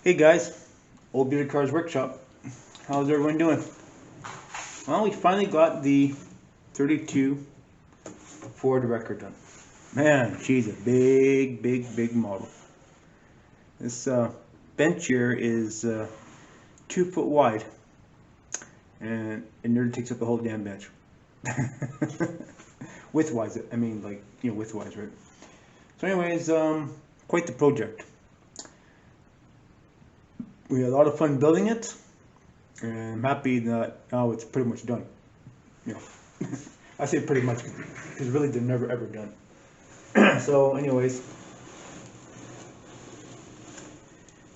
Hey guys, Old Beauty Cars Workshop. How's everyone doing? Well, we finally got the 32 Ford record done. Man, she's a big model. This bench here is 2 foot wide, and it nearly takes up the whole damn bench. Widthwise, I mean, like, widthwise, right? So, anyways, quite the project. We had a lot of fun building it, and I'm happy that now it's pretty much done. You know, I say pretty much because really they're never ever done. So, anyways,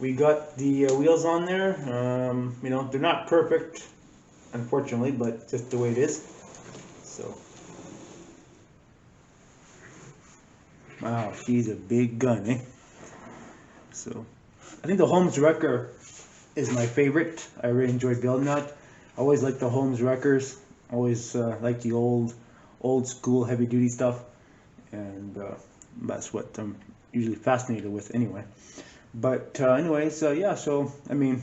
we got the wheels on there. They're not perfect, unfortunately, but just the way it is. So, wow, she's a big gun, eh? So, I think the Holmes Wrecker is my favorite. I really enjoy building that. I always like the Holmes Wreckers. Always like the old school heavy duty stuff, and that's what I'm usually fascinated with anyway. But anyways, yeah. So I mean,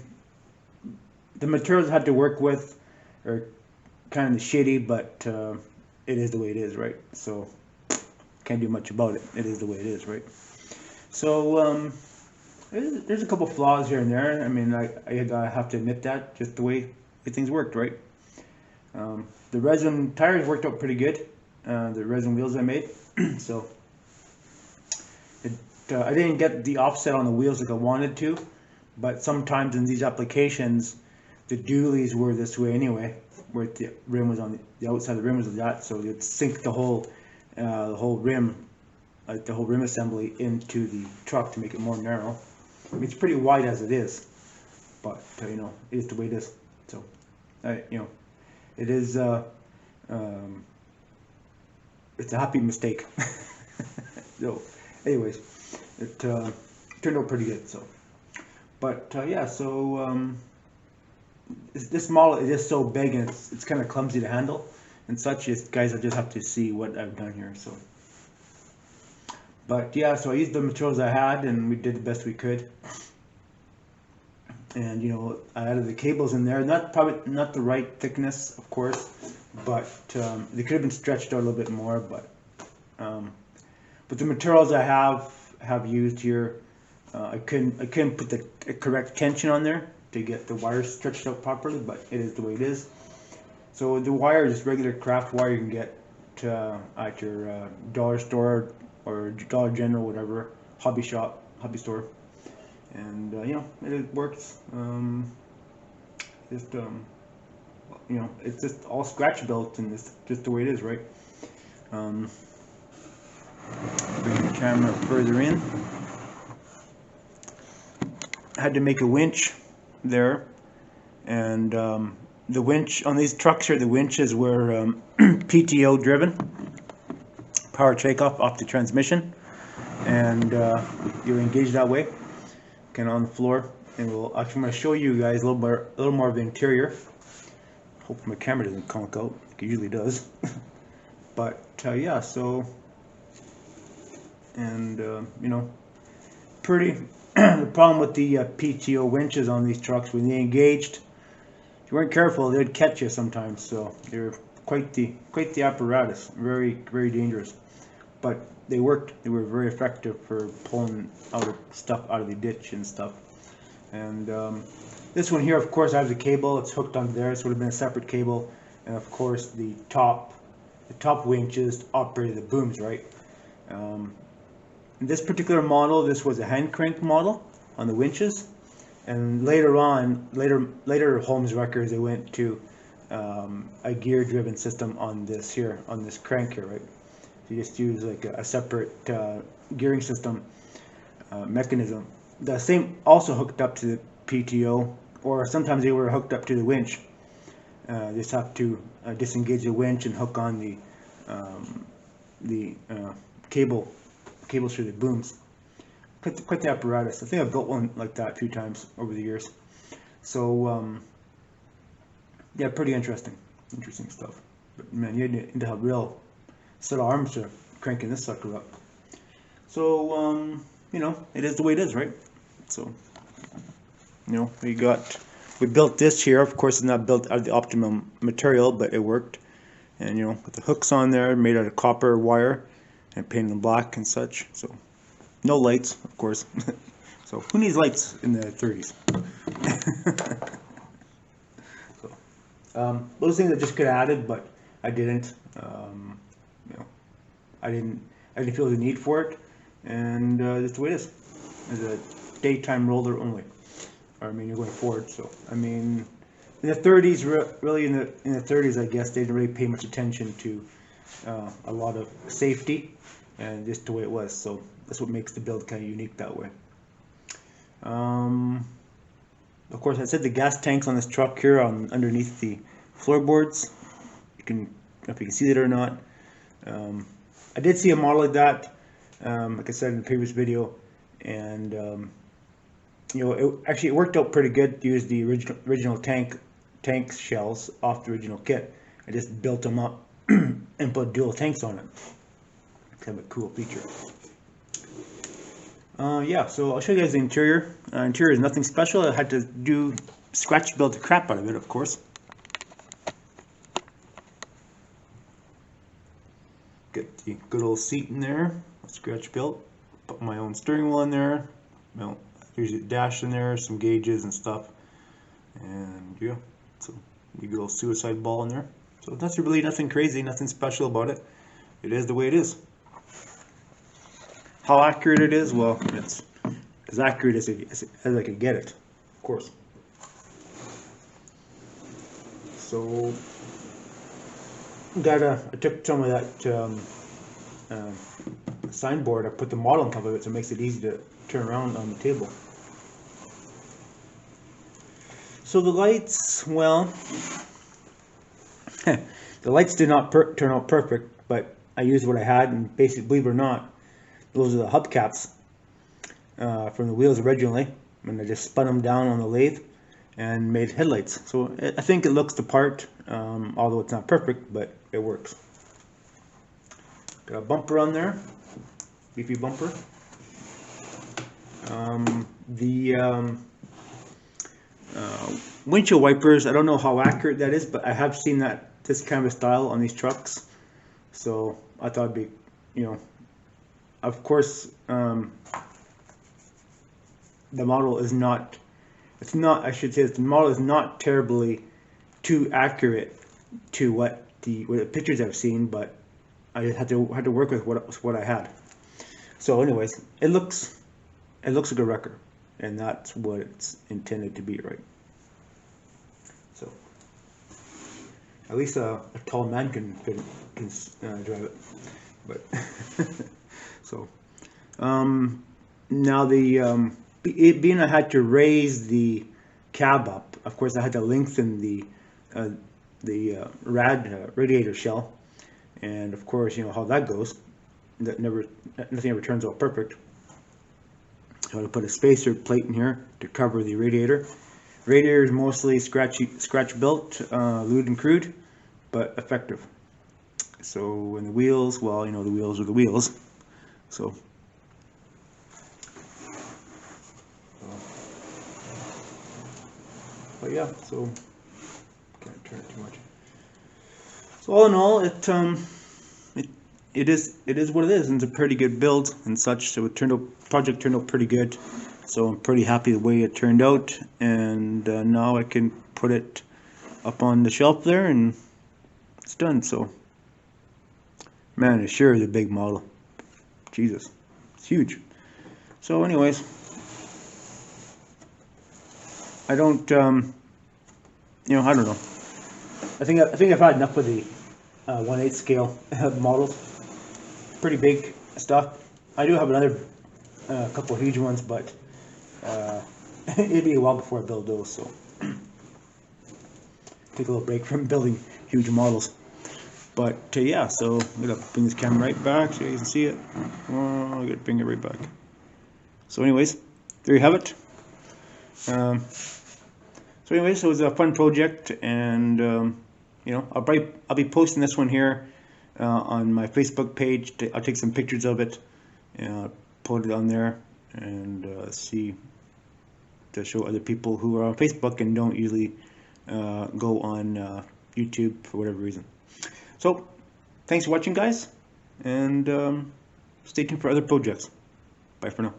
the materials I had to work with are kind of shitty, but it is the way it is, right? So can't do much about it. It is the way it is, right? So there's a couple flaws here and there. I mean, I have to admit that, just the way things worked, right? The resin tires worked out pretty good. The resin wheels I made, so it, I didn't get the offset on the wheels like I wanted to, but sometimes in these applications, the dualies were this way anyway, where the rim was on the outside of the rim was like that, so you'd sink the whole rim, like the whole rim assembly, into the truck to make it more narrow. I mean, it's pretty wide as it is, but it is the way it is. So, it is. It's a happy mistake. So, anyways, it turned out pretty good. So, but yeah, so this model is just so big and it's kind of clumsy to handle and such. Guys, I just have to see what I've done here. So, but yeah, so I used the materials I had and we did the best we could. And I added the cables in there. Probably not the right thickness, of course, but they could have been stretched out a little bit more. But the materials I have used here, I couldn't put the correct tension on there to get the wires stretched out properly. But it is the way it is. So the wire is just regular craft wire you can get at your dollar store or Dollar General, whatever, hobby store. And it works. Just it's just all scratch built, and it's just the way it is, right? Bring the camera further in. I had to make a winch there, and the winch on these trucks here, the winches were PTO driven, power takeoff off the transmission, and you're engaged that way. Kind of on the floor, and I'm going to show you guys a little more of the interior. Hope my camera doesn't conk out like it usually does. But yeah, so and pretty. The problem with the PTO winches on these trucks, when they engaged, if you weren't careful, they'd catch you sometimes. So they're quite the apparatus, very dangerous. But they worked. They were very effective for pulling stuff out of the ditch and stuff. And this one here, of course, I have the cable. It's hooked onto there. This would have been a separate cable. And of course, the top winches operated the booms, right? In this particular model, this was a hand crank model on the winches. And later Holmes Wreckers, they went to a gear-driven system on this crank here, right? You just use like a separate gearing system mechanism. The same also hooked up to the PTO, or sometimes they were hooked up to the winch. Just have to disengage the winch and hook on the cables through the booms. Quite the apparatus. I think I've built one like that a few times over the years. So yeah, pretty interesting stuff. But man, you need to have real set of arms to cranking this sucker up. So it is the way it is, right? So You know, we built this here. Of course, it's not built out of the optimum material, but it worked. And you know, with the hooks on there, made out of copper wire, and painted in black and such. So, no lights, of course. So, who needs lights in the 30s? So, those things I just could have added, but I didn't. You know, I didn't feel the need for it, and that's the way it is. It's a daytime roller only. Or, I mean, you're going forward. So, I mean, in the 30s, really in the 30s, I guess they didn't really pay much attention to a lot of safety, and just the way it was. So that's what makes the build kind of unique that way. Of course, I said the gas tanks on this truck here underneath the floorboards. You can, I don't know if you can see it or not. I did see a model like that, like I said in the previous video, and you know, it worked out pretty good to use the original tank shells off the original kit. I just built them up and put dual tanks on it. Kind of a cool feature. Yeah, so I'll show you guys the interior. Interior is nothing special. I had to scratch build the crap out of it, of course. Get the good old seat in there, scratch built. Put my own steering wheel in there. You know, there's a dash in there, some gauges and stuff. And yeah, so you get a little suicide ball in there. So that's really nothing crazy, nothing special about it. It is the way it is. How accurate it is? Well, it's as accurate as I could get it, of course. So I took some of that signboard, I put the model on top of it, so it makes it easy to turn around on the table. So the lights, well, the lights did not turn out perfect, but I used what I had, and basically, believe it or not, those are the hubcaps from the wheels originally, and I just spun them down on the lathe and made headlights. So I think it looks the part, although it's not perfect, but it works. Got a bumper on there, beefy bumper. Windshield wipers, I don't know how accurate that is, but I have seen this kind of style on these trucks, so I thought it'd be, you know, of course, the model is not, I should say the model is not terribly too accurate to what the pictures I've seen, but I had to work with what I had. So anyways, it looks like a wrecker, and that's what it's intended to be, right? So at least a tall man can drive it, but so now being I had to raise the cab up, of course I had to lengthen the radiator shell, and of course you know how that goes. Nothing ever turns out perfect. So I put a spacer plate in here to cover the radiator. Radiator is mostly scratch built, lewd and crude, but effective. So in the wheels, well, you know, the wheels are the wheels. So but yeah, so can't turn it too much. So all in all, it is what it is, and it's a pretty good build and such. So project turned out pretty good. So I'm pretty happy the way it turned out, and now I can put it up on the shelf there, and it's done. So man, it sure is a big model. Jesus, it's huge. So anyways, I don't, you know, I don't know. I think I've had enough with the 1/8 scale models. Pretty big stuff. I do have another couple of huge ones, but it'd be a while before I build those. So take a little break from building huge models. But yeah, so I'm gonna bring this camera right back so you can see it. Oh, I gotta bring it right back. So anyways, there you have it. So anyways, it was a fun project, and you know, I'll be posting this one here on my Facebook page. I'll take some pictures of it and put it on there, and see to show other people who are on Facebook and don't usually go on YouTube for whatever reason. So thanks for watching, guys, and stay tuned for other projects. Bye for now.